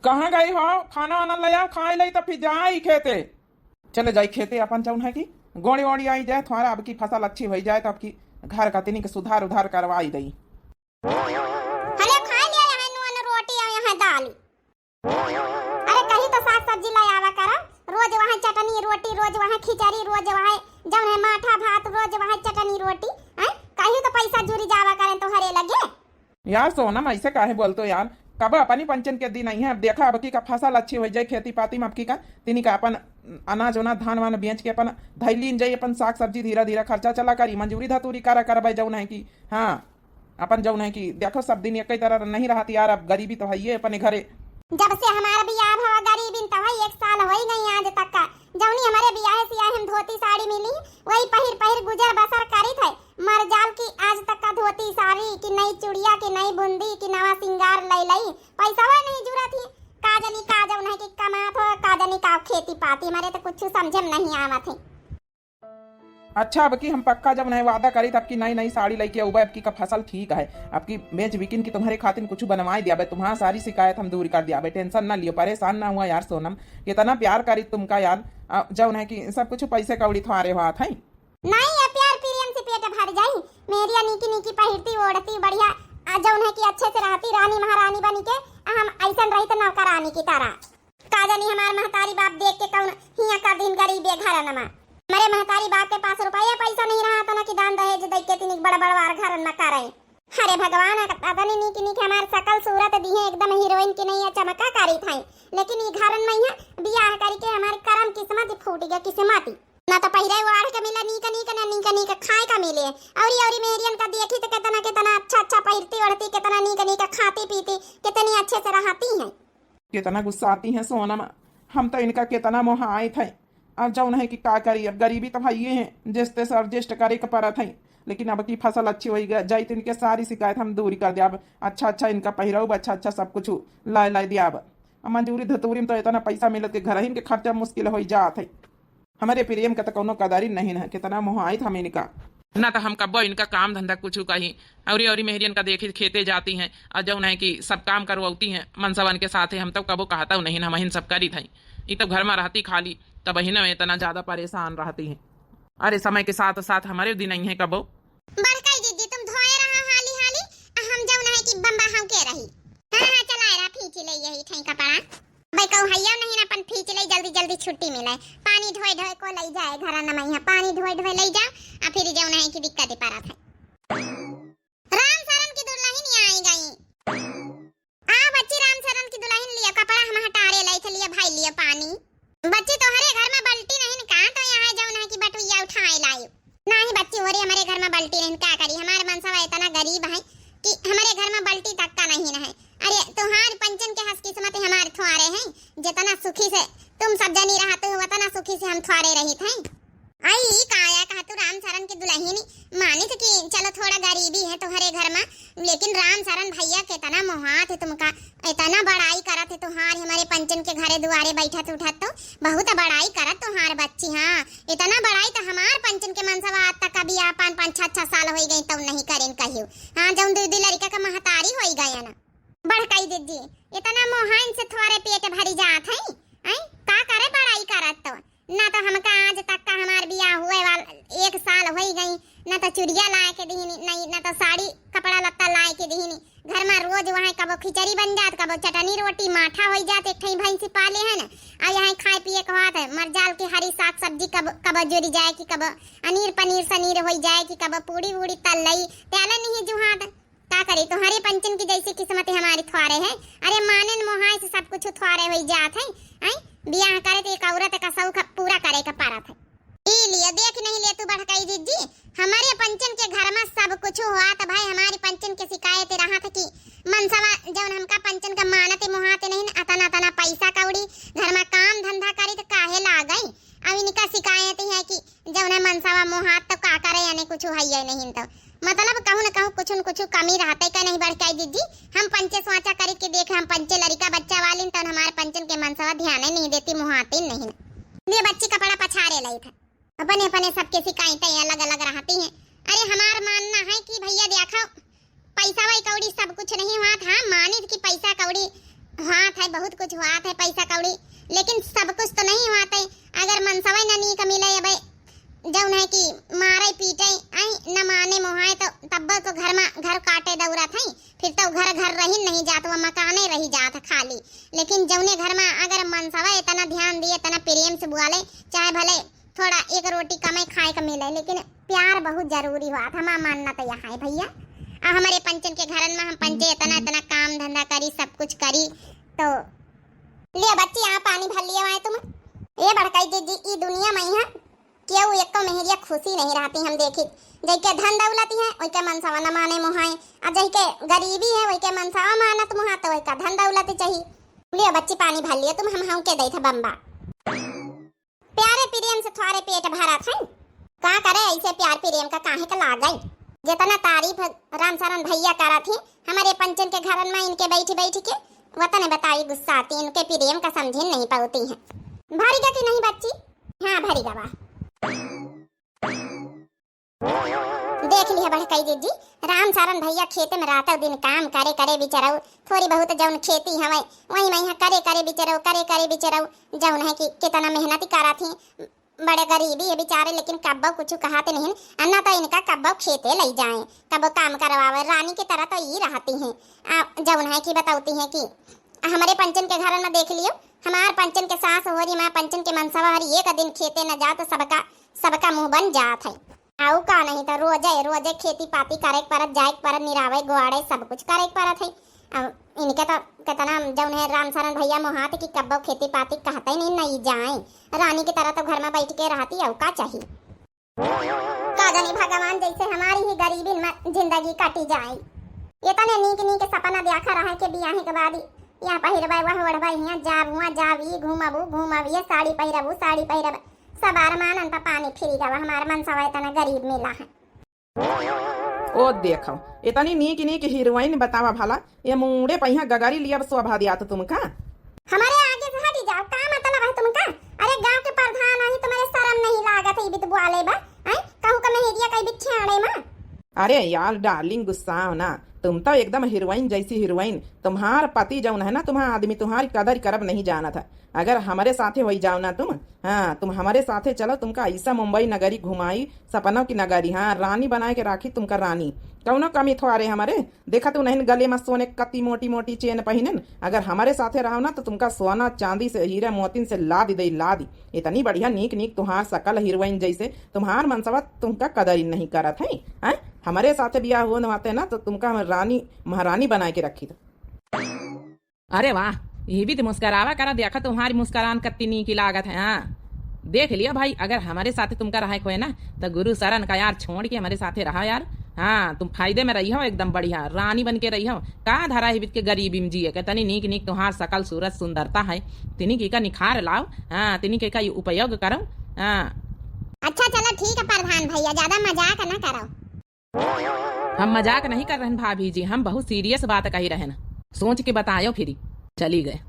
कहाँ गई हो? खाना वाना लया खाए लई तो फिर जाई खेते। चले जाई खेते अपन चाउन है कि गोड़ी वोड़ी आई जाए थोड़ा अब की फसल अच्छी हो जाए तो अब की घर का तिनी के सुधार उधार करवाई दई। हले खा लिया यहाँ नुआन रोटी और यहाँ दाल। अरे कहीं तो साग सब्जी ले आवा करा। रोज वहाँ चटनी रोटी, रोज वहाँ खिचड़ी, रोज वहाँ जब है माठा भात, रोज वहाँ चटनी रोटी। हैं कहीं तो पैसा जुरी जावा करें तो हरे लगे। यार सोनम ऐसे काहे बोलतो यार, कब अपनी पंचन के दिन नहीं है। अब देखा अब की का फसल अच्छी हो जाए खेती पाती में अब की का तिनी का अपन अनाज उना धान वान बेच के अपन धैलीन जाई अपन साग सब्जी धीरे धीरे खर्चा चला करी मंजूरी धतूरी करा करवाई जौन है कि हाँ अपन जौन है कि देखो सब दिन एक ही तरह नहीं रहती यार। अब गरीबी तो है ये अपने घरे। जब से हमारा बियाह हुआ गरीबी तो भाई 1 साल हो ही नहीं आज तक का। जौनी हमारे बियाह से हम धोती साड़ी मिली वही पहिर गुजर बसर करी थे। मर जाल की आज तक का धोती साड़ी की नई चूड़िया की नई बुंदी की नवा सिंगार लई पैसा हुआ नहीं जुरा थी। काजनी का जौन है कि कमात हो काजनी का खेती पाती हमारे तो कुछ समझ में नहीं आवत है। अच्छा अब की हम पक्का जब नहीं वादा करी तब की नई नई साड़ी लेके उबे अब की का फसल ठीक है। अब की बेच बिकिन की तुम्हारे खातिर कुछ बनवाई दिया बे। तुम्हारा सारी शिकायत हम दूर कर दिया बे। टेंशन ना लियो, परेशान ना हुआ यार सोनम। इतना प्यार करी तुमका यार जब है कि सब कुछ पैसे कौड़ी तुम्हारे हाथ है। नहीं ये प्यार प्रेम से पेट भर जाई। मेरी नीकी नीकी पहिरती ओढ़ती बढ़िया जौन है कि अच्छे से रहती रानी महारानी बनी के हम ऐसा रही तो नौकरानी की तरह। काजनी हमार महतारी बाप देख के कौन हिया का दिन गरीबे घर नमा। मेरे महतारी बाप के पास रुपया पैसा नहीं रहा था ना कि दान दहेज दे के तिनिक बड़ा बड़वार घर न करे। अरे भगवान अदनी नीक नीक हमार सकल सूरत दी है एकदम हीरोइन की नहीं चमका करी थाई। लेकिन ये घर में है बियाह करके हमारे करम किस्मत फूट गया किस्मत ना तो पहले वाड़ के मिला नीक नीक खाए का मिले और मेरियन का देखी तो कितना अच्छा पहिरती ओढ़ती कितना नीक खाती पीती कितनी अच्छे से रहती है। कितना गुस्सा आती है सोनम। हम तो इनका कितना मोह आए थे। अब जौन है कि का करी अब गरीबी तो भाई है जिसते से एडजस्ट करे के परत है। लेकिन अब की फसल अच्छी हो जाए तो इनके सारी शिकायत हम दूर कर दिया। अब अच्छा इनका पहिराव अच्छा सब कुछ ला दिया। अब मंजूरी धतूरी में तो इतना पैसा मिलत के घर ही के खर्चा मुश्किल हो जात है। हमारे प्रेम का तो कोनो कदारी नहीं है। कितना मोह आई था इनका ना तो हम कब्बो इनका काम धंधा कुछ कहीं और मेहरियन का देखी खेते जाती हैं और जौन है कि सब काम करवाती हैं मनसवन के साथ है। हम तो कबो कहता नहीं हम हिन सब करी थी। ये तो घर में रहती खाली तब ही ना इतना ज्यादा परेशान रहती है। अरे समय के साथ साथ हमारे दिन नहीं है कबो। बड़काई दीदी तुम धोए रहा हाली हम जौन है कि बम्बा हम के रही। हां चलाए रहा फीच ले यही ठई कपड़ा भाई कहू हैया नहीं अपन फीच ले जल्दी छुट्टी मिले। पानी ढोए को ले जाए घर न मैं पानी ढोए ले जा आ फिर जौन है कि दिक्कत ही पारा था। राम शरण की दुल्हन आई गई। आ बच्ची राम शरण की दुल्हन लिया कपड़ा हम हटारे लाई थे लिया भाई लिया पानी। बच्ची तो हरे घर में बल्टी नहीं कहां तो यहाँ जौन है कि बटुइया उठाए लाई नहीं बच्ची हो रही हमारे घर में बल्टी नहीं क्या करी। हमारे मनसवा इतना गरीब है कि हमारे घर में बल्टी तक का नहीं है। अरे तुहार पंचन के हंस किस्मत हमारे थुआरे हैं जितना सुखी से तुम सब जनी रहते हो उतना सुखी से हम थुआरे रही थे। आई काया कहा तू राम शरण की दुल्हन मानी थी कि चलो थोड़ा गरीबी है तुम्हारे घर में लेकिन राम शरण भैया कितना मोहात है तुमका इतना बड़ाई करत है तुहार हमारे पंचन के घरे दुआरे बैठत उठत तो बहुत बड़ाई करत तुहार बच्ची। हाँ इतना बड़ाई तो हमार पंचन के मनसवा आज तक कभी आ 5-6 साल हो गई तब नहीं करें कहियो। हाँ जौन दूधी लड़का का महतारी हो गया ना बड़काई दीदी इतना मोहान से थोड़े पेट भरी जात है का करे बड़ाई करत तो ना तो हमका आज तक का हमार बियाह हुए वाला 1 साल हो गई ना तो चूड़िया लाए के दीनी नहीं ना तो साड़ी कपड़ा लत्ता लाए के दीनी। घर में रोज वहाँ कबो खिचड़ी बन जात कबो चटनी रोटी माठा हो जात एक ठई भैंसी पाले है ना और यहाँ खाए पिए के बात है मरजाल की हरी साग सब्जी कबो जुड़ी जाए कि कबो अनीर पनीर सनीर हो जाए कि कबो पूड़ी वूड़ी तल लई त्याला नहीं जुहात का करे तुम्हारे पंचन की जैसी किस्मत हमारी थुआरे है। अरे मानन मोहाय से सब कुछ थुआरे हो जात है बियाह करे तो एक औरत का शौक पूरा करे का पारा था। लिए देख नहीं ले तू बढ़काई दीदी हमारे पंचन के घर में सब कुछ हुआ तो भाई हमारी पंचन की शिकायत रहा था कि मनसवा जौन हमका पंचन का मानते मोहाते नहीं अतना पैसा कौड़ी घर में काम धंधा करे तो काहे ला गई। अब इनका शिकायत है कि जौन है मनसवा मोहात तो का करे यानी कुछ है नहीं तो मतलब कहूँ न कहूँ कुछ कमी रहते का नहीं बढ़काई दीदी। हम पंचे स्वाचा करे के देख हम पंचे लड़का बच्चा वाली तो हमारे पंचन के मनसवा ध्यान नहीं देती मोहाती नहीं ये बच्ची कपड़ा पछाड़े लाई था अपने सबके शिकायतें अलग अलग रहती हैं। अरे हमार मानना है कि भैया देखो पैसा वाई कौड़ी सब कुछ नहीं हुआ था मानित कि पैसा कौड़ी हाँ थे बहुत कुछ हुआ थे पैसा कौड़ी, लेकिन सब कुछ तो नहीं हुआ थे। अगर मनसवा न नी का मिले भाई जौन है कि मारे पीटे आई न माने मोहाए तो तब तो घर काटे दौरा थे, फिर तो घर रही नहीं जात, वो मकाने रही जात खाली। लेकिन जौने घर में अगर मनसवा इतना ध्यान दिए, इतना प्रेम से बुआले, चाहे भले थोड़ा एक रोटी कमाई खाए का मिले, लेकिन प्यार बहुत जरूरी हुआ था। हमारा मानना तो यहाँ है भैया। हमारे पंचन के घर में हम पंचे इतना काम धंधा करी, सब कुछ करी, तो लिया बच्ची यहाँ पानी भर लिया हुआ तुम। ये बड़काई जी ई दुनिया में है क्यों एक तो मेहरिया खुशी नहीं रहती। हम देखी जै के धन दौलती है वही के मनसावा न माने मुहाए, और जै के गरीबी है वही के मनसावा मानत मुहा, तो वही का धन दौलत चाहिए। लिया बच्ची पानी भर लिया तुम, हम के दई था बम्बा। प्यारे प्रेम से थोड़े पेट भरा था, का करे ऐसे प्यार प्रेम का काहे का लाग गई। जितना तारीफ राम सरन भैया करा थी हमारे पंचन के घर में, इनके बैठी के वतन बताई गुस्सा आती, इनके प्रेम का समझ नहीं पाती है। भरीगा कि नहीं बच्ची? हाँ भरीगा बा। देख लिया बड़काई जी राम सरन भैया खेते में रातों दिन काम करे बिचराऊ, थोड़ी बहुत जौन खेती हवे वही मैं करे बिचराऊ जौन है कि कितना मेहनती करा थी। बड़े गरीबी है बेचारे, लेकिन कब्बो कुछ कहते नहीं अन्ना तो इनका कब्बो खेते ले जाए, कब्बो काम करवावे, रानी की तरह तो ये रहती हैं। जौन है कि बताती हैं कि हमारे पंचन के घर में देख लियो, हमार पंचन के सास हो रही, मैं पंचन के मनसवा हरी एक दिन खेते न जा तो सबका मुंह बन जात है। आऊ का नहीं तो रोजे खेती पाती करे परत जाए परत निरावे गुआड़े सब कुछ करे परत है। अब इनके तो कितना जौन है राम सरन भैया मोहात की कब्बो खेती पाती कहते ही नहीं जाए, रानी की तरह तो घर में बैठ के रहती है, का चाहिए। का जानी भगवान जैसे हमारी ही गरीबी में जिंदगी कटी जाए। ये तने नीक सपना देखा रहा के बियाह के बाद यहाँ पहिरबा वह ओढ़बा यहाँ जाबी घूमबी साड़ी पहिरब सब अरमान पर पानी फिरी गवा। हमारे मनसवा इतना गरीब मिला है। ओ देखो इतनी नीक हीरोइन बतावा भला, ये मुंडे पहिया गगारी लिया शोभा दिया तो तुमका। हमारे आगे से हटी जाओ, का मतलब है तुमका? अरे गांव के प्रधान आई, तुम्हारे शर्म नहीं लागत है बित बुआले बा? कहूं का मेहरिया कई बिच्छे आड़े मां। अरे यार डार्लिंग गुस्सा ना, तुम तो एकदम हीरोइन जैसी हीरोइन। तुम्हार पति जौन है ना, तुम्हारा आदमी तुम्हारी कदर करब नहीं जाना था। अगर हमारे साथे वही जाओ ना तुम, हाँ तुम हमारे साथे चलो, तुमका ऐसा मुंबई नगरी घुमाई, सपनों की नगरी, हाँ रानी बनाए के राखी तुमका रानी। कौनो कमी थोड़े हमारे देखा तू नहीं गले में सोने कत्ती मोटी चेन पहिनन। अगर हमारे साथे रहो ना तो तुमका सोना चांदी से हीरा मोतिन से ला दी इतनी बढ़िया नीक तुम्हार सकल हीरोइन जैसे तुम्हार मनसवा तुमका कदर नहीं करत है। हमारे साथे बियाह होने आते ना तो तुमका रानी महारानी बना के रखी था। अरे वाह, ये भी तो मुस्करावा करा, देखा तुम्हारी मुस्करान कत्ती नी की लागत है। हाँ देख लिया भाई, अगर हमारे साथे तुमका रहा खोए ना तो गुरु शरण का यार छोड़ के हमारे साथे रहा यार। हाँ तुम फायदे में रही हो, एकदम बढ़िया रानी बन के रही हो। का धरा है के गरीबी में जिए, तनी नीक तुम्हार सकल सूरत सुंदरता है, तिनी की का निखार लाओ, हाँ तिनी के का उपयोग करो। हाँ अच्छा चलो ठीक है प्रधान भैया, ज्यादा मजाक न करो। हम मजाक नहीं कर रहे भाभी जी, हम बहुत सीरियस बात कही रहे ना, सोच के बतायो फिर चली गए।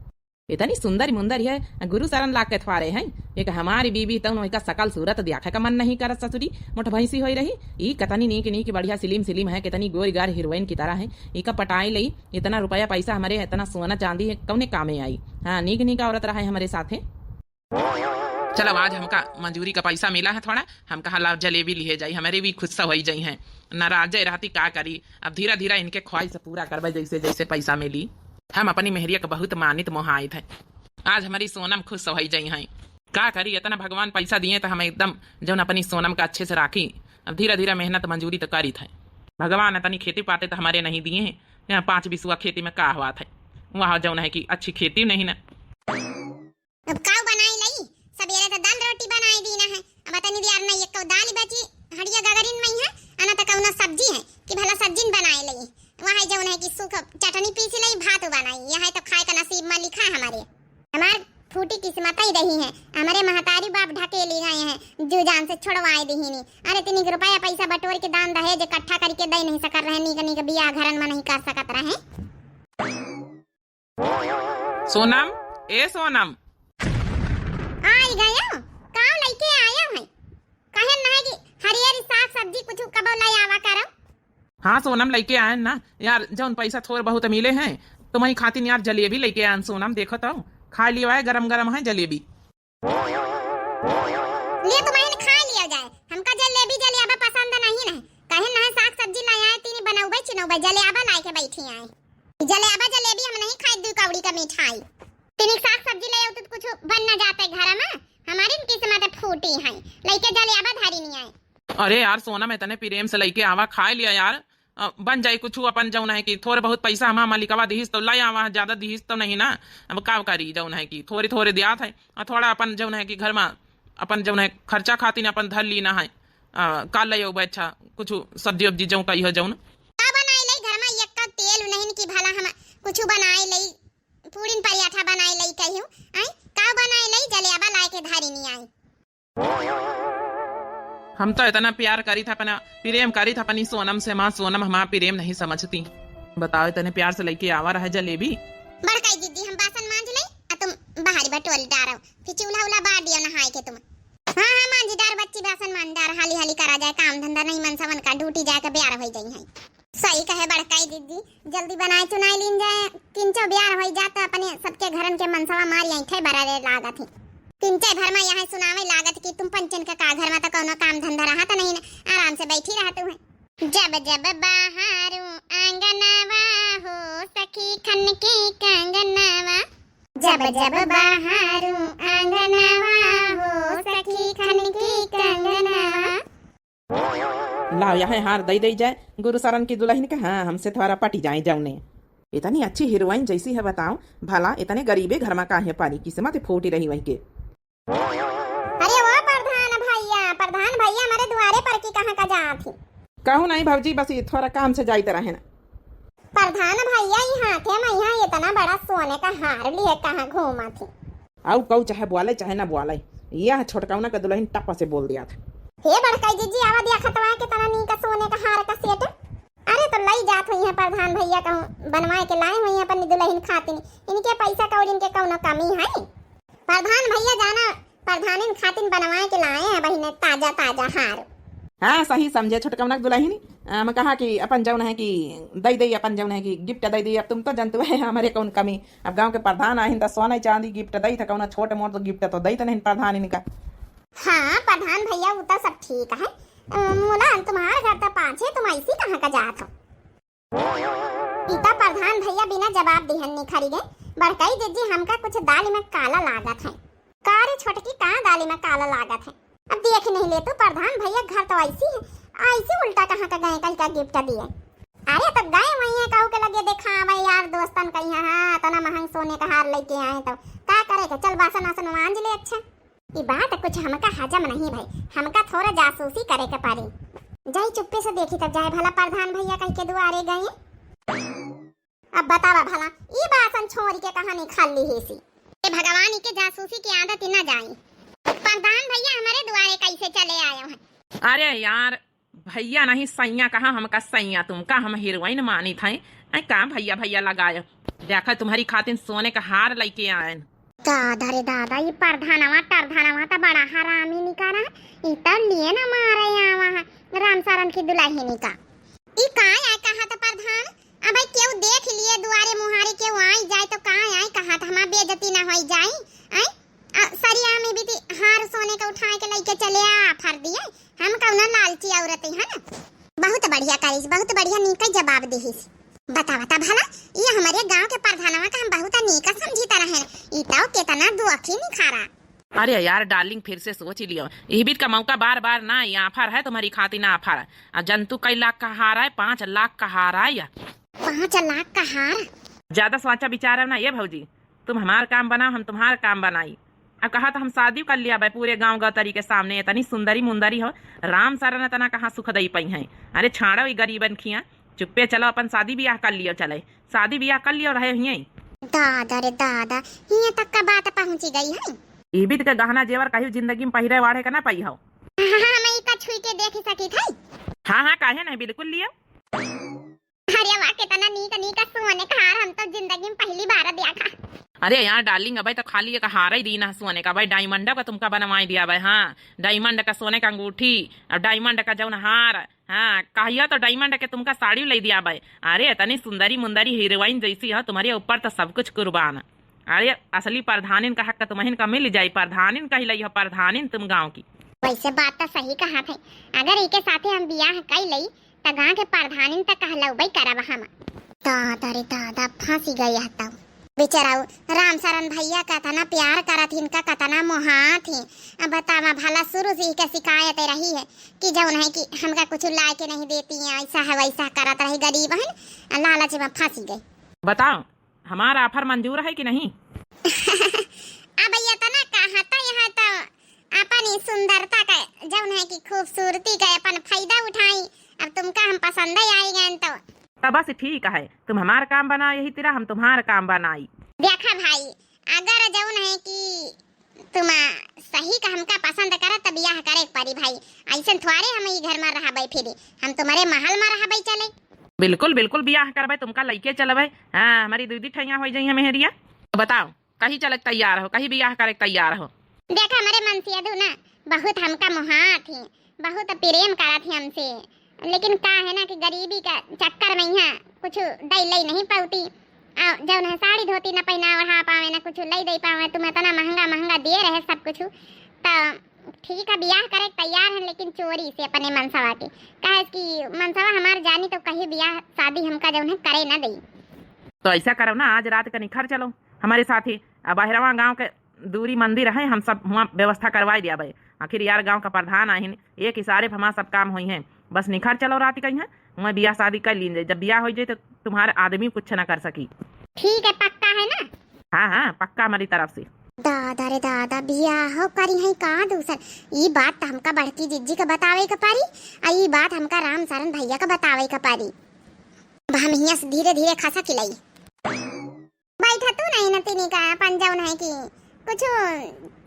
इतनी सुंदर मुंदर है, गुरु शरण ला के थवारे हैं। एक हमारी बीबी तो का सकल सूरत देखा का मन नहीं करत ससुरी, मोट भैंसी हो रही। ई कतनी नीक बढ़िया सिलिम है, कितनी गोरी गार हीरोइन की तरह है। ई का पटाई लई, इतना रुपया पैसा हमारे, इतना सोना चांदी है, कौने कामे आई। हाँ नीक औरत रहा है हमारे साथे। चलो आज हमका मंजूरी का पैसा मिला है थोड़ा, हम कहा लाभ जलेबी लिए जाई, हमारे भी खुद से हो जाई हैं। नाराज रहती का करी, अब धीरे धीरे इनके ख्वाहिश पूरा करवा जैसे जैसे पैसा मिली। हम अपनी मेहरिया का बहुत मानित मोहाइत है, आज हमारी सोनम खुश हो जाई हैं। का करी, इतना भगवान पैसा दिए तो हम एकदम जो अपनी सोनम का अच्छे से राखी। अब धीरे धीरे मेहनत मंजूरी तो करी थे। भगवान इतनी खेती पाते तो हमारे नहीं दिए हैं। यहाँ 5 बिसुआ खेती में का हुआ था, वहाँ जो है कि अच्छी खेती नहीं ना। अब काऊ बनाई लई, सबेरे तो दाल रोटी बनाई दी ना है। अब तनी दियार नहीं एक दाल बची हड़िया गगरिन में है, अना तक कौना सब्जी है कि भला सब्जी बनाई लई। वहाँ जो है कि सूख चटनी पीसी लई, भात बनाई। यहाँ तो खाए का नसीब में लिखा है हमारे फूटी किस्मत ही रही है। हमारे महतारी बाप ढकेली गए हैं, जो जान से छोड़वाए दी नहीं। अरे तीन रुपया पैसा बटोर के दान दहेज इकट्ठा करके दे नहीं सकर रहे, नीक बियाह घरन में नहीं कर सकत रहे। सोनम ए सोनम आई गयो, काऊ लेके आया है। कहे ना कि हरियर साग सब्जी कुछ कबो ले आवा करो। हाँ सोनम लेके आए ना यार, जौन पैसा थोड़ बहुत मिले हैं तुम्हारी खातिर यार जलेबी लेके आया सोनम, देखो तो खा लियो है, गरम गरम है जलेबी। ले तुम्हारे खा लिया जाए, हमका जलेबी जलेबा पसंद नहीं है। कहे ना साग सब्जी लाया है तीनी बनौबे चिनौबे जलेबा लाए के बैठी आए। जलेबा जलेबी हम नहीं खाई, दू कौड़ी का मिठाई। तीनी साग सब्जी ले तो कुछ बन ना जाता है घर में, हमारी किस्मत फूटी है, लेके जलेबा धारी नहीं आए। अरे यार सोनम इतने प्रेम से लेके आवा, खा लिया यार, बन जाए कुछ अपन जौन है कि थोड़े बहुत पैसा हम मालिकवा दीहिस तो लाई आवा, ज्यादा दीहिस तो नहीं ना। अब का करी जौन है कि थोड़े थोड़े दियात है, थोड़ा अपन जौन है कि घर में अपन जौन है खर्चा खातिर अपन धर ली ना है। काल ले अच्छा कुछ सब्जी उब्जी जौन कही हो जौन का बनाई ले घर में, एक का तेल नहीं कि भला हम कुछ बनाई ले, पूरी पराठा बनाई ले कहियो आई का बनाई ले जलेबा लाए के धारी नहीं आई। हम तो इतना प्यार करी था, अपना प्रेम करी था अपनी सोनम से। माँ सोनम हमारा प्रेम नहीं समझती, बताओ इतने प्यार से लेके आवा रहा है जलेबी। बड़काई दीदी हम बासन मांज ले, तुम बाहरी बटोल डारो, फिर चूल्हा उला बार दियो नहाए के तुम। हाँ हाँ मांझदार बच्ची बासन मांझदार हाली हाली करा जाए, काम धंधा नहीं मन समन का ड्यूटी जाए के ब्याह हो जाई है। सही कहे बड़काई दीदी, जल्दी बनाए चुनाई लीन जाए, किंचो ब्याह हो जाता अपने सबके घरन के मनसवा मार आई थे बरारे लागत है। किंचे घर में यहाँ सुनावे लागत कि तुम पंचन का घर में तो कोनो काम धंधा रहा तो नहीं, आराम से बैठी रहते हुए। जब जब बाहर आंगनवा हो सखी खन के कंगनवा, जब जब बाहर आंगनवा हो सखी खन के कंगनवा। लाओ यहाँ हार दई दई जाए गुरु शरण की दुल्हन के, हाँ हमसे थोड़ा पटी जाए जौने। इतनी अच्छी हीरोइन जैसी है बताओ भला, इतने गरीबे घर में काहे पारी, किस्मत फूटी रही वही के। अरे वो प्रधान भैया हमारे द्वारे पर की कहाँ का जा थी। कहूँ नहीं भाजी, बस ये थोड़ा काम से जाते रहे ना। प्रधान भैया यहाँ थे, मैं यहाँ इतना बड़ा सोने का हार लिए कहाँ घूमा थी। आओ कहू चाहे बोले चाहे ना बोले, यह छोटकाउना का दुल्हन टप्पा से बोल दिया था। हे बड़काई जी आवा दिया खतवा के तना नी का सोने का हार का सेट। अरे तो लई जात हुई है प्रधान भैया कहूँ बनवाए के लाए हुई है अपनी दुल्हन खातिर, इनके पैसा कौड़ी इनके कौनो कमी है। प्रधान भैया जाना प्रधान खातिर बनवाए के लाए हैं बहिने ताजा ताजा हार। हाँ सही समझे छोटकाउना दुल्हन, मैं कहा कि अपन जौन है कि दई दई, अपन जौन है कि गिफ्ट दई दी। अब तुम तो जानते है हमारे कौन कमी, अब गांव के प्रधान आहिन तो सोना चांदी गिफ्ट दई था, कौन छोटे मोटे गिफ्ट तो दई तो नहीं प्रधान इनका। हाँ प्रधान भैया वो तो सब ठीक है, मोला तुम्हारे घर तो पाछे तुम ऐसी कहाँ का जात हो। इता प्रधान भैया बिना जवाब दिहन नहीं खरी गए। बड़काई जीजी हमका कुछ दाल में काला लागत है, कार छोटकी कहाँ दाल में काला लागत है। अब देख नहीं ले तो प्रधान भैया घर तो ऐसी है, ऐसी उल्टा कहाँ का गए कल का गिफ्ट दिए। अरे तो गए वही है कहू के लगे देखा भाई यार दोस्तन कही हाँ तना महंग सोने का हार लेके आए, तो क्या करेगा चल बासन वासन मांज ले। अच्छा ये बात कुछ हमका हजम नहीं भाई, हमका थोड़ा जासूसी करे के पारी। जाई चुप्पे से देखी तब जाए भला प्रधान भैया कह के दुआरे गए। अब बतावा भला ये बासन छोड़ के कहानी खाली है सी, भगवान के जासूसी की आदत न जाए। प्रधान भैया हमारे दुआरे कैसे चले आए हैं। अरे यार भैया नहीं सैया कहा, हमका सैया तुमका हम हीरोइन मानी थे। का भैया भैया लगाए, देखा तुम्हारी खातिर सोने का हार लेके आए। दादा रे दादा ये प्रधानवा तो बड़ा हरामी निकाला, इतना लिए ना मारे आवा राम सारन की दुल्हनी का। ई का आए कहा तो प्रधान, अब भाई क्यों देख लिए दुआरे मुहारे क्यों आई जाए तो कहाँ आए कहा था हमारा बेइज्जती ना हो जाए। आई सरिया में भी हार सोने का उठाए के लेके चले आ फर दिए, हम कौन लालची औरत है ना। बहुत बढ़िया करिस, बहुत बढ़िया नीका जवाब देहिस। बता बता भला ये हमारे गांव के प्रधानवा का हम बहुत नीका समझी तरह है, इताओ केतना दुआखी नहीं खारा। अरे यार डार्लिंग फिर से सोच लियो, यही बीच का मौका बार बार ना, ये ऑफर है तुम्हारी खातिर ना ऑफर है। जंतु कई लाख का हार है, 5 लाख का हार है या 5 लाख का हार। ज्यादा सोचा विचार है ना ये भौजी, तुम हमारा काम बनाओ हम तुम्हारा काम बनाई। अब कहा तो हम शादी कर लिया भाई पूरे गांव गौतरी के सामने, इतनी सुंदरी मुंदरी हो राम सारा ने तना कहाँ सुख दई पई है। अरे छाड़ो ये गरीबन खिया, चुप्पे चलो अपन शादी ब्याह कर लियो, चले शादी ब्याह कर लियो रहे यहीं। दादा रे दादा यहाँ तक का बात पहुंची गई है। ईबित के गहना जेवर कहीं जिंदगी में पहिरे वाड़े का ना पाई हो। हाँ मैं का छुई के देख सकी थी। हाँ हाँ काहे नहीं बिल्कुल लियो। अरे वाह कितना नीक नीक सोने का हार हम तो जिंदगी में पहली बार देखा। अरे यार डार्लिंग, अबे तो खाली एक हार ही दी ना सोने का भाई, डायमंड का तुमका बनवाई दिया भाई। हाँ, डायमंड का सोने का अंगूठी और डायमंड का जौन हार। हाँ, कहिया तो डायमंड के तुमका साड़ी ले दिया भाई। अरे इतनी सुंदरी मुंदरी हीरोइन जैसी है तुम्हारे ऊपर तो सब कुछ कुर्बान। अरे असली प्रधानिन का हक तुम्हें का मिल जाये, प्रधानिन कही लई हो, प्रधानिन तुम गाँव की। वैसे बात तो सही कहा थे, अगर इके साथे हम बियाह कई लई त गांव के प्रधानिन तक कहलौ भाई करब हम। दादा रे दादा, फांसी गई हता बेचाराऊ। राम शरण भैया कतना प्यार करत हिन, का कतना मोहात ही। अब बतावा भला शुरू से ही का शिकायत रही है कि जौन है कि हमका कुछ ला के नहीं देती है, ऐसा है वैसा करत रही गरीब हन, लालच में फांसी गई। बताओ हमारा ऑफर मंजूर है कि नहीं? अब ये तना कहता यहाँ तो अपन सुंदरता का जौन है कि खूबसूरती का अपन फायदा उठाई। अब तुमका हम पसंद ही आई गए तो बस ठीक है, तुम हमारा काम बना यही तेरा, हम तुम्हारा काम बनाई। देखा भाई, अगर जौन है कि तुम सही का हमका पसंद करा तब बियाह करे परी भाई। ऐसे थोड़े हम ई घर में रहबै, फिर हम तुम्हारे महल में रहबै चले। बिल्कुल बिल्कुल बियाह करबै, तुमका लइके चलबै। हाँ, हमारी दीदी ठैया हो जाइए मेहरिया। बताओ कहीं चले तैयार हो, कहीं बियाह करे तैयार हो? देखा हमारे मन से अदू ना बहुत हमका मोहा थी, बहुत प्रेम करा थी हमसे, लेकिन का है ना कि गरीबी का चक्कर में यहाँ कुछ दई लई नहीं पाती। जब ना साड़ी धोती न पहना ओढ़ा पावे, ना कुछ लई दे पावे, तुम इतना महंगा महंगा दे रहे सब कुछ। तो ठीक है बियाह करे तैयार है, लेकिन चोरी से अपने मनसवा के, कहे कि मनसवा हमार जानी तो कहीं बियाह शादी हमका जब है करे न दई। तो ऐसा करो ना, आज रात का निखर चलो हमारे साथ ही। बहरवा गाँव के दूरी मंदिर है, हम सब वहाँ व्यवस्था करवा दिया भाई। आखिर यार गांव का प्रधान आहिन, एक इशारे पर हमारा सब काम हुई है। बस निखर चलो रात कहीं है, मैं बियाह शादी कर लीजिए। जब बियाह हो जाए तो तुम्हारे आदमी कुछ ना कर सकी। ठीक है, पक्का है ना? हाँ हाँ पक्का हमारी तरफ से। दादा रे दादा, बियाह हो करी है का दूसर? ये बात तो हमका बड़की जिज्जी का बतावे का पारी, और ये बात हमका राम शरण भैया का बतावे का पारी। अब हम यहाँ से धीरे धीरे खसा खिलाई बैठा तू नहीं न तीनी का अपन जौन है कि कुछ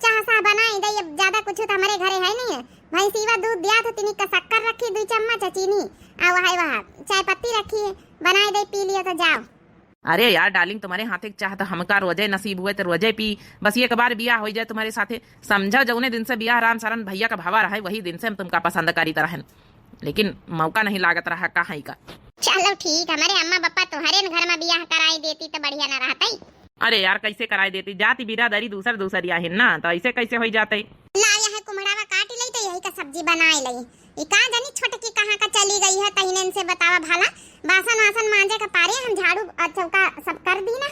चाह सा बनाई दे। अब ज्यादा कुछ तो हमारे घरे है नहीं है। भाई सीवा दूध दिया तो तीनी का शक्कर रखी 2 चम्मच चीनी, और वहाँ चाय पत्ती रखी है, बनाई दे पी लियो तो जाओ। अरे यार डार्लिंग, तुम्हारे हाथ एक चाह तो हमका रोजे नसीब हुए तो रोजे पी। बस एक बार बियाह हो जाए तुम्हारे साथे, समझा जौने दिन से बियाह राम शरण भैया का भावा रहा है वही दिन से हम तुमका पसंद करी तरह, लेकिन मौका नहीं लागत रहा कहाँ का। चलो ठीक, हमारे अम्मा पापा तुम्हारे घर में बियाह कराई देती तो बढ़िया ना रहता। अरे यार कैसे कराई देती, जाति बिरादरी दूसर दूसर या है ना, तो ऐसे कैसे हो जाते। लाया है कुम्हड़ावा काट ली तो यही का सब्जी बनाई लई। ये का जानी छोटकी कहाँ का चली गई है, तहिने से बतावा भाला। बासन वासन मांजे का पारे हम झाड़ू चौका सब कर दी ना,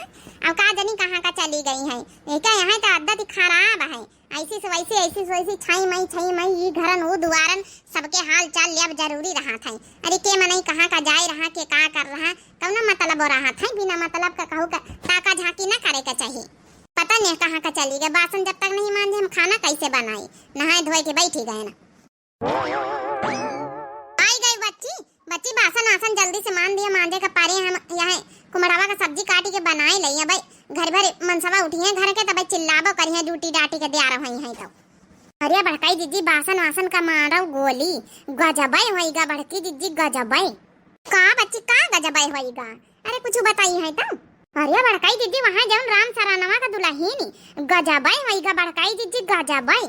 अब का जानी कहाँ का चली गई है। ये क्या यहाँ तो आदत खराब है, ऐसी से वैसी छाई मई ये घरन वो दुआरन सबके हाल चाल लिया जरूरी रहा था। अरे के मनई कहाँ का जाए रहा, के का कर रहा, कौन मतलब हो रहा था। बिना मतलब का कहू का ताका झांकी ना करे का चाहिए। पता नहीं कहाँ का चली गई। बासन जब तक नहीं मांजे हम खाना कैसे बनाए, नहाए धोए के बैठी गए ना। आई गई बच्ची बासन आसन जल्दी से मान दिया, मांजे का पारे हम यहाँ कुम्हड़ावा का सब्जी काटी के बनाए लई। भाई घर भर मनसवा उठी है घर के, तब चिल्लाबो करी है ड्यूटी डाटी के दिया रही है। तो अरे बड़काई जीजी बासन वासन का मारो गोली गजबाई होएगा। बड़की जीजी गजबाई का बच्ची का गजबाई होएगा। अरे कुछ बताई है तो। अरे बड़काई जीजी वहाँ जब राम शरणवा का दुल्हन गजबाई होएगा। बड़काई जीजी गजबाई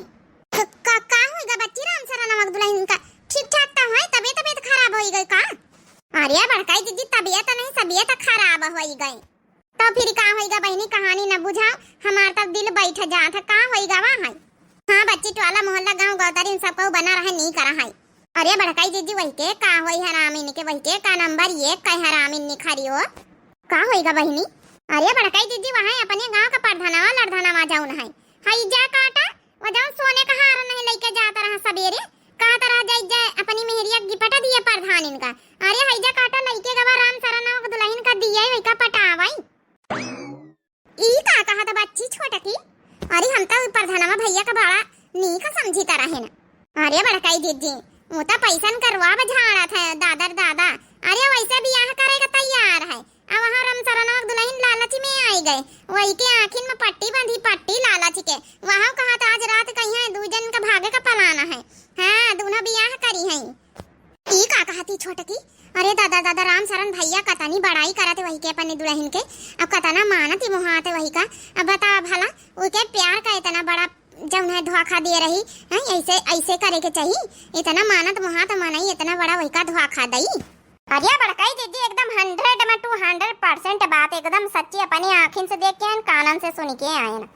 का होएगा बच्ची राम शरणवा का दुल्हन का ठीक ठाक तो है, तबीयत खराब हो गई का? अरे बड़काई जीजी तबीयत नहीं तबीयत खराब हो गई तो फिर का होएगा बहनी, कहानी न बुझाओ, हमार तब दिल बैठ जात है। का होएगा वहाँ? हाँ बच्ची टोला मोहल्ला गांव गौतरी सबको बना रहे नहीं करा है। अरे बड़काई जीजी वही के का होई हरामिन के, वही के का नंबर ये कह हरामिन निखरियो का होएगा बहनी। अरे बड़काई जीजी वहाँ अपने गांव का प्रधानवा लड़धानवा जाऊन है हाई जा काटा वो जाऊन सोने का हार नहीं लेके जाता रहा सवेरे, कहा तरह जाए अपनी मेहरिया गिपटा दिए प्रधान इनका। अरे हैजा काटा लइके गवा राम शरणवा का दुल्हन का दिया है का पटावाई। ई का कहा था बच्ची छोटकी। अरे हम तो प्रधानवा भैया का बड़ा नी का समझी तरह है ना। अरे बड़काई जीजी वो तो पैसन करवा बझाड़ा था दादा। अरे वैसे भी यहाँ करेगा तैयार है। अब वहाँ राम शरणवा दुल्हन लालच में आई गए, वही के आखिर में पट्टी बांधी पट्टी लालच के। वहाँ कहा था आज रात कहीं है 2 जन का भागे का पलाना है। हाँ दोनों बियाह करी है। ई का कहा थी छोटकी। अरे दादा दादा राम शरण भैया कतनी बड़ाई करते वही के अपने दुल्हन के, अब कतना मानत ही मुहाते वही का। अब बता भला उनके प्यार का इतना बड़ा जब है धोखा दे रही है, ऐसे ऐसे करे के चाहिए, इतना मानत मुहात मनई इतना बड़ा वही का धोखा दई। अरे बड़काई दीदी एकदम 100 में 200% बात एकदम सच्ची अपनी आँखिन से देख के कानन से सुन के आए ना।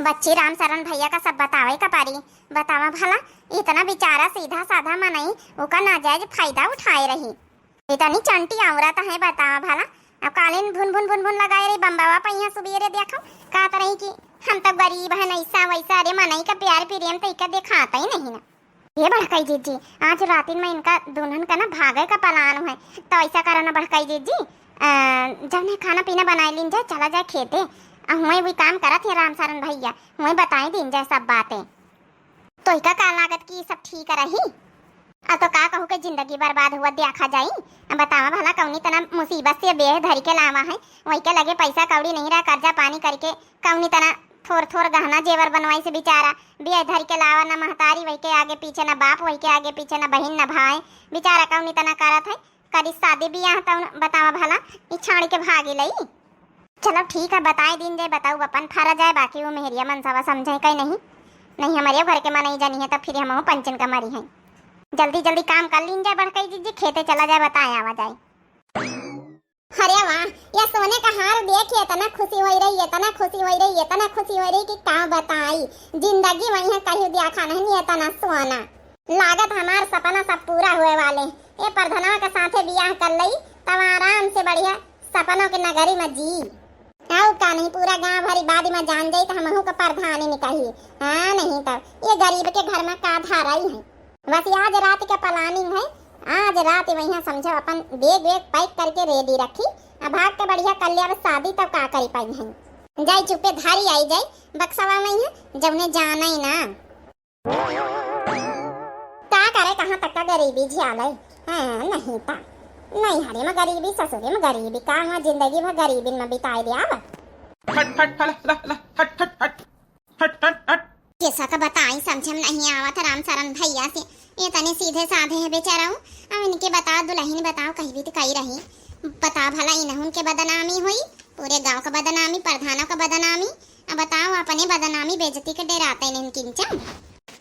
बच्ची राम शरण भैया का सब बतावे का पारी, बतावा भला इतना बेचारा सीधा साधा मनई उसका नाजायज फायदा उठाए रही, इतनी चंटी औरत है बतावा भला। अब कालीन भुन भुन भुन भुन लगाए रही बम्बावा पहिया सुबेरे देखो का तरह की हम तो गरीब है ऐसा वैसा। अरे मनई का प्यार प्रेम तो इका दिखाता ही नहीं ना। ये बड़काई जीजी आज रात में इनका दुल्हन का ना भागे का प्लान है, तो ऐसा करो ना बड़काई जीजी जब ने खाना पीना बनाए लीन जाए चला जाए खेते, हुए भी काम करा थे राम शरण भैया, हुए बताए दिन जाए सब बातें, तो इका का लागत की सब ठीक रही। अब तो का कहूँ के जिंदगी बर्बाद हुआ देखा जाई। अब बतावा भला कौनी तना मुसीबत से बेह धर के लावा है, वही के लगे पैसा कौड़ी नहीं रहा, कर्जा पानी करके कौनी तना थोर थोर गहना जेवर बनवाई से बेचारा बेह धर के लावा, न महतारी वही के आगे पीछे, न बाप वही के आगे पीछे, न बहन न भाई, बेचारा कौनी तना करत है। करी शादी बियाह तो बतावा भला ई छाड़ी के भागी लई। चलो ठीक है बताए दिन जाए, बताऊ अपन फरा जाए, बाकी वो मेहरिया मनसावा समझे कहीं नहीं हमारे घर के मन नहीं जानी है, तब फिर हम पंचन का मरी है। जल्दी जल्दी काम कर लीन जाए बड़काई जीजी, खेते चला जाए बताए आवा जाए। अरे वाह या सोने का हार देखिए, इतना खुशी हो रही है, इतना खुशी हो रही है, इतना खुशी हो रही कि क्या बताई, जिंदगी वही है कहीं देखा नहीं इतना सोना। लागत हमार सपना सब पूरा हुए वाले, ये प्रधानवा के साथे बियाह कर लई तब आराम से बढ़िया सपनों के नगरी में जी। आओ का नहीं पूरा गांव भरी बाद में जान जाई तो हमहू का प्रधानी निकली। हाँ नहीं तब ये गरीब के घर में का धारा ही है। बस आज रात का प्लानिंग है, आज रात वही समझो अपन बैग पैक करके रेडी रखी, अब भाग के बढ़िया कर लिया शादी तब का करी पाई है। जाई चुपे धारी आई जाए बक्सवा में है जब ने जाना ही ना का करे, कहाँ तक का गरीबी झियाल है। हाँ नहीं था नहीं हरे में गरीबी ससुरे में गरीबी, का वहाँ जिंदगी में गरीबी में बिताई दिया। हट हट हट हट हट हट हट हट हट कैसा का बताई समझ में नहीं आवा था राम शरण भैया से, ये तने सीधे साधे है बेचारा हूँ। अब इनके बताओ दुल्हन बताओ कहीं भी तो कही रही, बताओ भला इन्हों के बदनामी हुई, पूरे गांव का बदनामी, प्रधानों का बदनामी। अब बताओ अपने बदनामी बेइज्जती के डराते हैं किंचन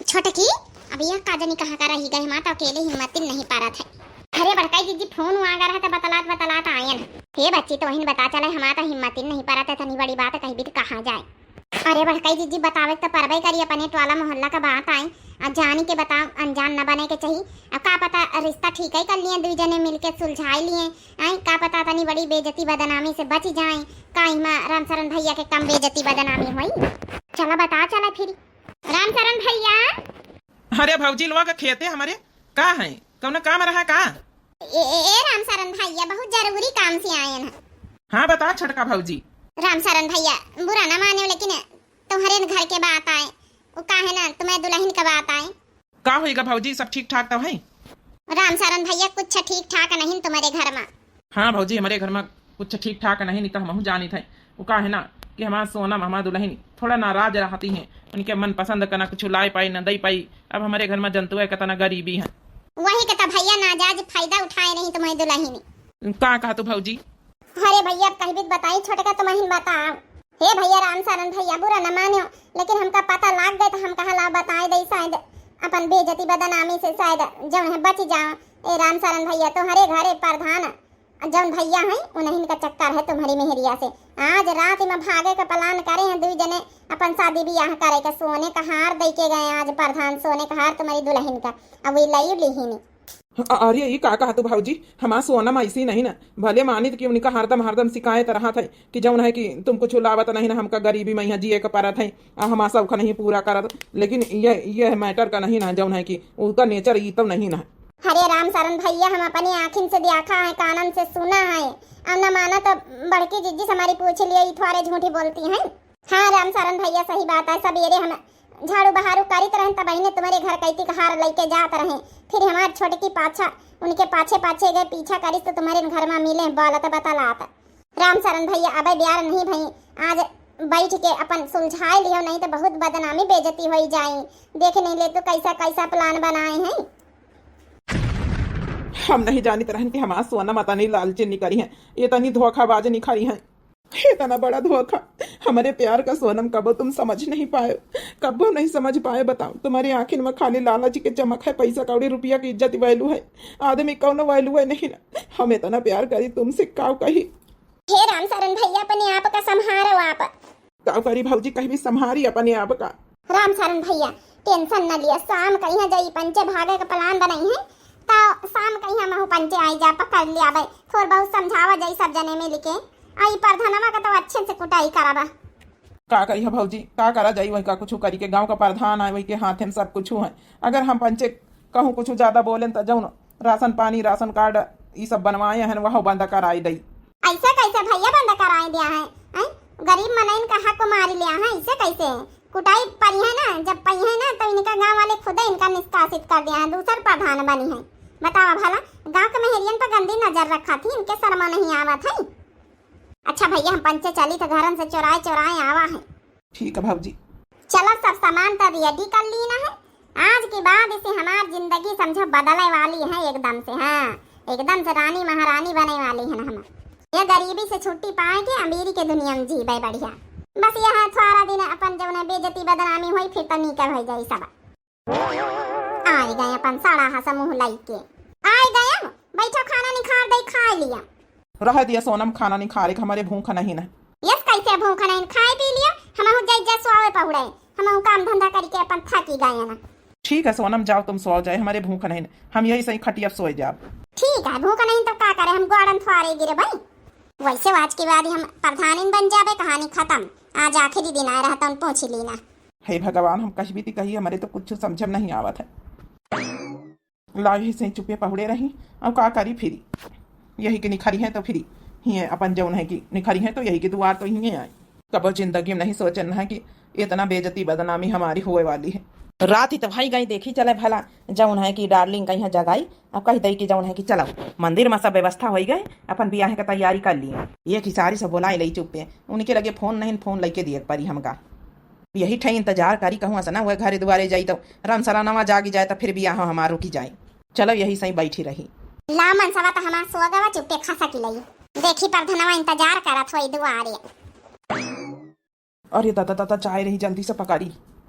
छोटकी। अब यह काजनी कहाँ का रही गई, माता अकेले हिम्मत नहीं पा रहा था। अरे बड़काई जीजी फोन हुआ अगर है तो बतलात आयन हे बच्ची तो वही बता चला हमारा हिम्मत नहीं पा रहा था, इतनी बड़ी बात कहीं भी तो कहाँ जाए। अरे बड़काई जीजी बतावे तो परवाई करी अपने टोला मोहल्ला का बात आई, अब जानी के बताओ अनजान न बने के चाहिए। अब का पता रिश्ता ठीक ही कर लिए, दो जने मिलके सुलझाई लिए, आई का पता तनी बड़ी बेइज्जती बदनामी से बच जाए, कहीं राम शरण भैया के कम बेइज्जती बदनामी हुई। चलो बता चला फिर राम शरण भैया। अरे भौजी लोग खेते हमारे का है कौन काम रहा का? ए राम शरण भैया बहुत जरूरी काम से आए हैं। हाँ बता छटका भौजी। राम शरण भैया बुरा ना माने लेकिन तुम्हारे घर के बात आए, वो का है ना तुम्हें दुल्हन का बात आए। का होएगा भौजी सब ठीक ठाक तो है? राम शरण भैया कुछ ठीक ठाक नहीं तुम्हारे घर में। हाँ भौजी हमारे घर में कुछ ठीक ठाक नहीं, नहीं तो हम जानी थे। वो का है ना कि हमारा सोनम हमारा दुल्हन थोड़ा नाराज रहती हैं, उनके मन पसंद का ना कुछ लाई पाई ना दई पाई। अब हमारे घर में जनतु है कतना गरीबी है, वही कहता भैया नाजायज फायदा उठाए नहीं तुम्हारी दुल्हन। का कहा तू भौजी? अरे भैया कहीं भी बताई छोटे का तुम्हें बताओ। हे भैया राम शरण भैया बुरा न मानो, लेकिन हमका पता लाग गए तो हम कहा ला बताए दे, शायद अपन बेइज्जती बदनामी से शायद जौन है बच जाओ। ए राम शरण भैया तुम्हारे घरे प्रधान जौन भैया है उन्हीं का चक्कर है तुम्हारी मेहरिया से। आज रात में भागे का प्लान करे हैं, दो जने अपन शादी ब्याह करे का, सोने का हार दे के गए आज प्रधान, सोने का हार तुम्हारी दुल्हन का, अब वही लई ली। अरे ये का कहा तू भौजी? हमारा सोनम ऐसी नहीं ना, भले मानित कि उनका हरदम शिकायत रहा था कि जौन है कि तुम कुछ लावत नहीं ना, हमका गरीबी में यहाँ जिए का पारत है, हमारा सब का नहीं पूरा करत। लेकिन यह मैटर का नहीं ना, जौन है कि उसका नेचर ये तो नहीं ना। अरे राम शरण भैया हम अपनी आँखिन से देखा है, कानन से सुना है, अब न माना तो बड़की जीजी हमारी पूछ लिया थोड़े झूठी बोलती हैं। हाँ राम शरण भैया सही बात है, सवेरे हम झाड़ू बहारू करीत रहे तब ने तुम्हारे घर कैती का हार लेके जात रहे, फिर हमारे छोटे की पाछा उनके पाछे पाछे गए पीछा करी तो तुम्हारे घर में मिले बोलत बतलात। राम शरण भैया अब ब्यार नहीं भई, आज बैठ के अपन सुलझाए लियो, नहीं तो बहुत बदनामी बेइज्जती हो जाए। देख नहीं ले तो कैसा कैसा प्लान बनाए हैं। हम नहीं जानते रहन कि हमारा सोना माता नहीं लालची नहीं करी है, ये तनी धोखाबाज नहीं खरी है। इतना बड़ा धोखा हमारे प्यार का सोनम कबो तुम समझ नहीं पाए, कबो नहीं समझ पाए। बताओ तुम्हारी आंखिन में खाली लालच की चमक है, पैसा कौड़ी रुपया की इज्जत वैल्यू है, आदमी कौन वैल्यू है नहीं ना। हम इतना प्यार करी तुमसे काव कही। हे राम शरण भैया अपने आप का संहारो आप। काव करी भौजी कहीं भी संहारी अपने आप का। राम शरण भैया टेंशन न लिया, शाम कहीं जाई पंचे भागे का प्लान बनाई है तो शाम कहीं महू पंचे आई जा पकड़ लिया भाई, थोड़ा बहुत समझावा जाई सब जने मिल के। आई प्रधानमा का तो अच्छे से कुटाई कराबा। का करी है भौजी, का करा जाई वही का कुछ करी के, गांव का प्रधान है वही के हाथ में सब कुछ है। अगर हम पंचे कहूँ कुछ ज्यादा बोले तो जाऊँ राशन पानी राशन कार्ड ये सब बनवाए हैं वह बंद कराई दई। ऐसे कैसे भैया बंद कराई दिया है, गरीब मनइन का हक मारी लिया है, ऐसे कैसे कुटाई पड़ी है ना, जब पई है ना तो इनका गांव वाले खुद इनका निष्कासित कर दिया है, दूसर प्रधान बनी है। बताओ भला गांव के मेहरियन पर गंदी नजर रखा थी, इनके शर्मा नहीं आवा था। अच्छा भैया हम पंचे चली तो घरन से चोराए चोराए आवा है। ठीक है भौजी चलो सब सामान तो रेडी कर ली ना है, आज के बाद इसे हमारी जिंदगी समझो बदलने वाली है एकदम से। हाँ एकदम से रानी महारानी बने वाली है ना हम, ये गरीबी से छुट्टी पाए के अमीरी के दुनिया में जी भाई बढ़िया। बस यहाँ थोड़ा दिन अपन जब बेइज्जती बदनामी हुई फिर तो निकल हो जाई सब। आए गए अपन साड़ा हा समूह लाई के आए गए, बैठो खाना निखार दे खा लिया। रह दिया सोनम खाना नहीं खा रहे, हमारे भूख नहीं ना। यस कैसे भूख नहीं खाए पी लिया, हम जाई जा सोए पहुड़े, हम काम धंधा करके अपन थकी गए ना। ठीक है सोनम जाओ तुम सो जाए, हमारे भूख नहीं, हम यही सही खटिया सोए जाओ। ठीक है भूख नहीं तो क्या करे, हम गार्डन थवारे गिरे भाई। वैसे आज के बाद हम प्रधान बन जाबे, कहानी खत्म। आज आखिरी दिन आए रहता हूँ पूछ लीना। हे भगवान हम कहीं भी थी कही हमारे तो कुछ समझ में नहीं आवत है। ला यही सही चुपे पहुड़े रही और का करी फिरी, यही की निखरी है तो फिरी ही अपन जौन है कि निखरी है तो यही की दुआर तो ही आए। कब जिंदगी में नहीं सोचन है कि इतना बेइज्जती बदनामी हमारी होए वाली है। रात ही तो भाई गई देखी चले भला जौन है कि डार्लिंग कहीं जगाई, अब कही दई कि जौन है कि चलो मंदिर में सब व्यवस्था हो गए, अपन ब्याह का तैयारी कर लिए। ये कि सारी सब बोलाई लई चुपे, उनके लगे फोन नहीं फोन लेके दिए परी हमका, यही ठई इंतजार करी कहूँ ऐसा ना वह घरे दुआरे जाई तो राम सरानवा जागी जाए तो फिर ब्याह हमार रुकी जाए। चलो यही सही बैठी रही। ला मनसवा तो हमार सोगवा चुपे खसा की लई, देखी प्रधानवा इंतजार करत होई दुआरे। अरे दादा दादा चाय रही जल्दी से पकारी।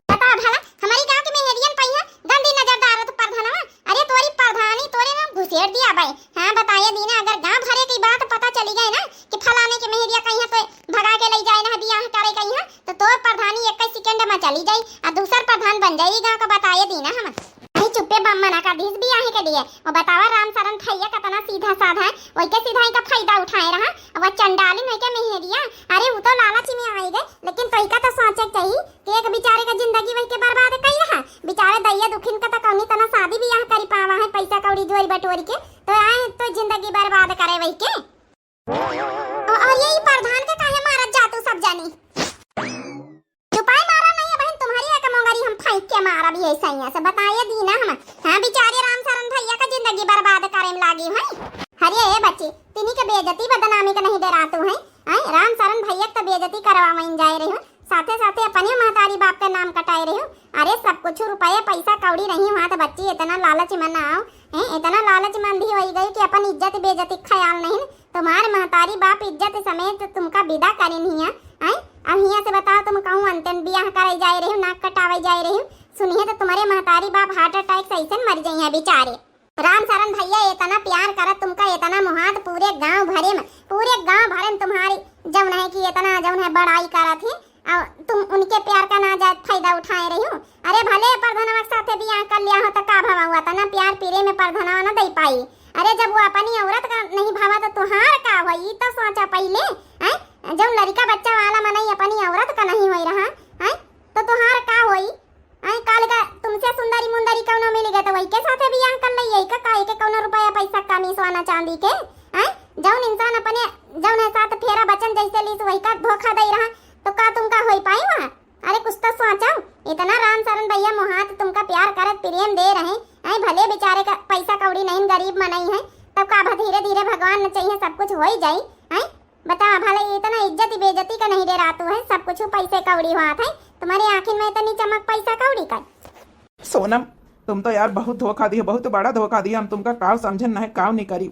बता भला हमारी गांव के मेहरियन पई है गंदी नजरदार तो प्रधानवा, अरे तोरी प्रधानी तोरे नाम घुसेड़ दिया भाई। हां बताइए दीना, अगर गांव भरे की बात पता चली गई ना कि फलाने के मेहरिया कहीं है तो भगा के ले जाए ना बियाह करे कहीं है तो प्रधानी 21 सेकंड में चली जाई और दूसर प्रधान बन जाएगी गांव का। बताइए दीना हम नहीं चुप्पे बम मना कर दीस बियाह के लिए। और बतावा राम शरण भैया कितना सीधा साधा है, वही के सीधा इनका फायदा उठाए रहा। और चंडाली नहीं के मेहरिया, अरे वो तो लालच में आई गए, लेकिन तई का तो सोचे चाहिए कि एक बेचारे का जिंदगी वही के बर्बाद कई रहा। बेचारे दैया दुखिन का तो कौनी तना शादी बियाह करी पावा है, पैसा कौड़ी जोरी बटोरी के तो आए तो जिंदगी बर्बाद करे वही के। और यही प्रधान के काहे मारत जातू सब जानी, चुपाई मारा नहीं है बहन तुम्हारी एक मोंगरी हम फाइक के मारा भी ऐसा ही से। बताइए दीना हम हां बेचारे राम शरण भैया का जिंदगी बर्बाद करे में लागी है। अरे ए बच्ची तिनी के बेइज्जती बदनामी के नहीं डरातू है, राम शरण भैया तो बेइज्जती करवाइन जाए रही हो, साथे साथे अपने महतारी बाप का नाम कटाए रही हो। अरे सब कुछ रुपया पैसा कौड़ी नहीं हुआ तो बच्ची इतना लालच में ना आओ, इतना लालच मंदी हो गई कि अपन इज्जत बेइज्जती ख्याल नहीं। तुम्हारे महतारी बाप इज्जत समेत तुमका विदा करे नहीं है। अब यहाँ से बताओ तुम कहूँ अंतिम ब्याह करे जाए रही हो, नाक कटावे जाए रही हो, सुनिए तो तुम्हारे महतारी बाप हार्ट अटैक से ऐसे मर जाए हैं बेचारे। राम शरण भैया इतना प्यार करत तुमका, इतना मुहात पूरे गांव भरे में तुम्हारी जौन है कि इतना जौन है बड़ाई करत है और तुम उनके प्यार का नाजायज फायदा उठाए रही हो। अरे भले प्रधानवा के साथे बियाह कर लिया हो तो का भावा हुआ था ना, प्यार पीरे में प्रधानवा ना दे पाई। अरे जब वो अपनी औरत का नहीं भावा तो तुहार का हुई तो सोचा पहले, जब लड़का बच्चा वाला मनई अपनी औरत का नहीं होई रहा तो तुहार का होई। काल का तुमसे सुंदरी मुंदरी कौनो मिल गए तो वही के साथे बियाह कर लई, यही का काहे के कौनो रुपया पैसा कमी सोना चांदी के। जौन इंसान अपने जौन है साथ फेरा बचन जैसे ली वही का धोखा दे रहा तो का तुमका होई पाई वहां। अरे कुछ तो सोचो, इतना राम शरण भैया मुहात तुमका प्यार करत प्रेम दे रहे, भले बेचारे का पैसा कौड़ी नहीं गरीब में नहीं है तब का धीरे धीरे भगवान न चाहिए सब कुछ हो ही जाई। बता भले इतना इज्जत बेइज्जती का नहीं दे रहा तू है, सब कुछ पैसे कौड़ी हुआ था तुम्हारी आंखिन में इतनी चमक पैसा कौड़ी का। सोनम तुम तो यार बहुत धोखा दिए, बहुत बड़ा धोखा दिया। हम तुमका काव समझन ना है, काव नहीं करी।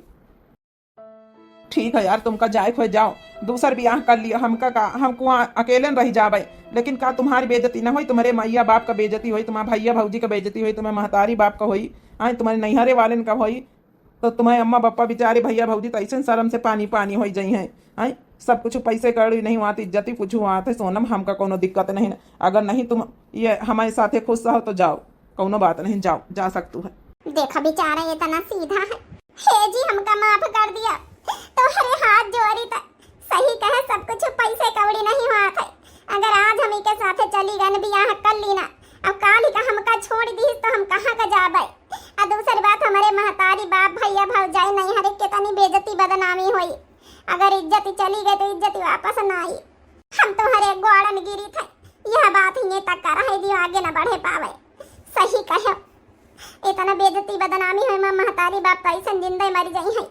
ठीक है यार, तुमका जाए खोए जाओ, दूसर ब्याह कर लिया। हमका का हमको अकेले रह जावे, लेकिन का तुम्हारी बेइज्जती ना हुई? तुम्हारे मैया बाप का बेइज्जती हुई, तुम्हारे भैया भौजी का बेइज्जती हुई, तुम्हारे महतारी बाप का हुई, तुम्हारे नैहरे वाले का हुई, तो तुम्हारे अम्मा पप्पा बेचारे भैया भौजी तो ऐसे शर्म से पानी पानी हो जाई हैं। सब कुछ पैसे कड़ी नहीं हुआ, इज्जती कुछ हुआ थे। सोनम हमका कोनो दिक्कत नहीं है। अगर नहीं तुम ये हमारे साथ खुश रहो तो जाओ, कोनो बात नहीं, जाओ, जा सकतू है। देखा बेचारा ये तना सीधा है। हे जी हमका माफ कर दिया तो हरे हाथ जोड़ी तक सही कहे, सब कुछ पैसे कौड़ी नहीं हुआ थे। अगर आज हम के साथे चली गए ब्याह कर ली ना, अब काल का हमका छोड़ दी तो हम कहाँ का जाबे। और दूसरी बात हमारे महतारी बाप भैया भौजाई नहीं हरे के तनी बेइज्जती बदनामी हुई। अगर इज्जत चली गई तो इज्जत वापस ना आई। हम तो हरे ग्वाड़न गिरी थे, यह बात ही तक कर रहे दियो, आगे न बढ़े पावे। सही कहे इतना बेइज्जती बदनामी हुई, महतारी बाप तो ऐसे जिंदे मर गई है।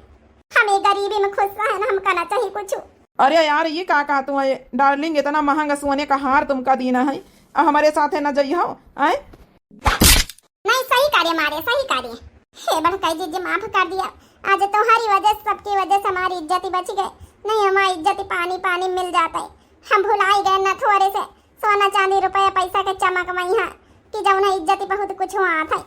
हमें गरीबी में खुश है ना, हमका ना चाहिए कुछ। अरे यार ये का कहा तुम डार्लिंग, इतना महंगा सोने का हार तुमका दीना है, हमारे साथ न जाइयो। नहीं सही कार्य मारे, सही कार्य। हे बड़ कह दीजिए, माफ कर दिया। आज तुम्हारी वजह सबकी वजह से हमारी इज्जत बच गई, नहीं हमारी इज्जत पानी पानी मिल जाता है। हम भुलाई गए न थोड़े से सोना चांदी रुपया पैसा के चमक में यहाँ कि जब उन्हें इज्जत बहुत कुछ हुआ था।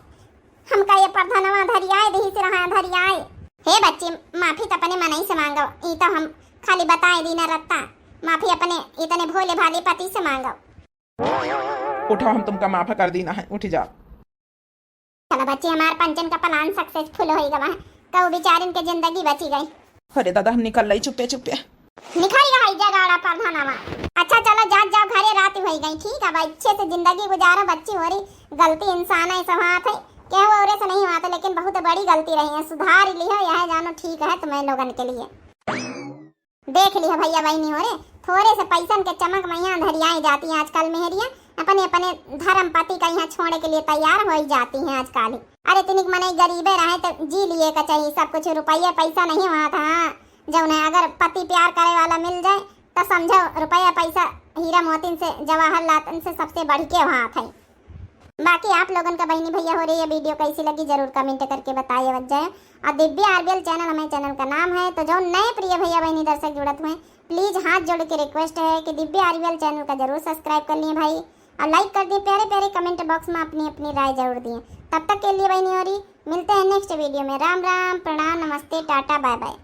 हमका ये प्रधानवा धरियाए दही से रहा धरियाए। हे बच्चे माफी तो अपने मन ही से मांगो, ये तो हम खाली बताए दी न रखता। माफी अपने इतने भोले भाले पति से मांगो। उठो, हम तुमका माफ कर देना है, उठ जाओ। चलो बच्चे, हमारे पंचन का प्लान सक्सेसफुल हो गया। कऊ बेचारिन के जिंदगी बची गई। अरे दादा हम निकल रही चुपे चुपे। निखर गई जगाड़ा प्रधानवा। अच्छा चलो जाओ घरे, रात हो गई। ठीक है भाई, अच्छे से जिंदगी गुजारो। बच्ची हो रही गलती इंसान है, सब हाथ है क्या वो और से नहीं हुआ था, लेकिन बहुत बड़ी गलती रही है। सुधार लियो, यह जानो ठीक है तुम्हें लोगन के लिए। देख लियो भैया बहनी हो रहे, थोड़े से पैसन के चमक में यहाँ धरियाई जाती है आजकल। मेहरिया अपने अपने धर्म पति का यहाँ छोड़ने के लिए तैयार हो जाती हैं आजकल ही। अरे तिनिक मने गरीबे रहे तो जी लिए का चाहिए, सब कुछ रुपया पैसा नहीं हुआ था। जब उन्हें अगर पति प्यार करे वाला मिल जाए तो समझो रुपया पैसा हीरा मोती से जवाहरलाल से सबसे बढ़ के वहाँ थे। बाकी आप लोगों का बहनी भैया हो रही है वीडियो कैसी लगी जरूर कमेंट करके बताइए बच जाए। और दिव्या आरबीएल चैनल हमारे चैनल का नाम है। तो जो नए प्रिय भैया बहनी दर्शक जुड़त हुए, प्लीज हाथ जोड़ के रिक्वेस्ट है कि दिव्या आरबीएल चैनल का जरूर सब्सक्राइब कर लिए भाई, और लाइक कर दिए। प्यारे प्यारे कमेंट बॉक्स में अपनी अपनी राय जरूर दिए। तब तक के लिए बहनी हो रही, मिलते हैं नेक्स्ट वीडियो में। राम राम, प्रणाम, नमस्ते, टाटा, बाय बाय।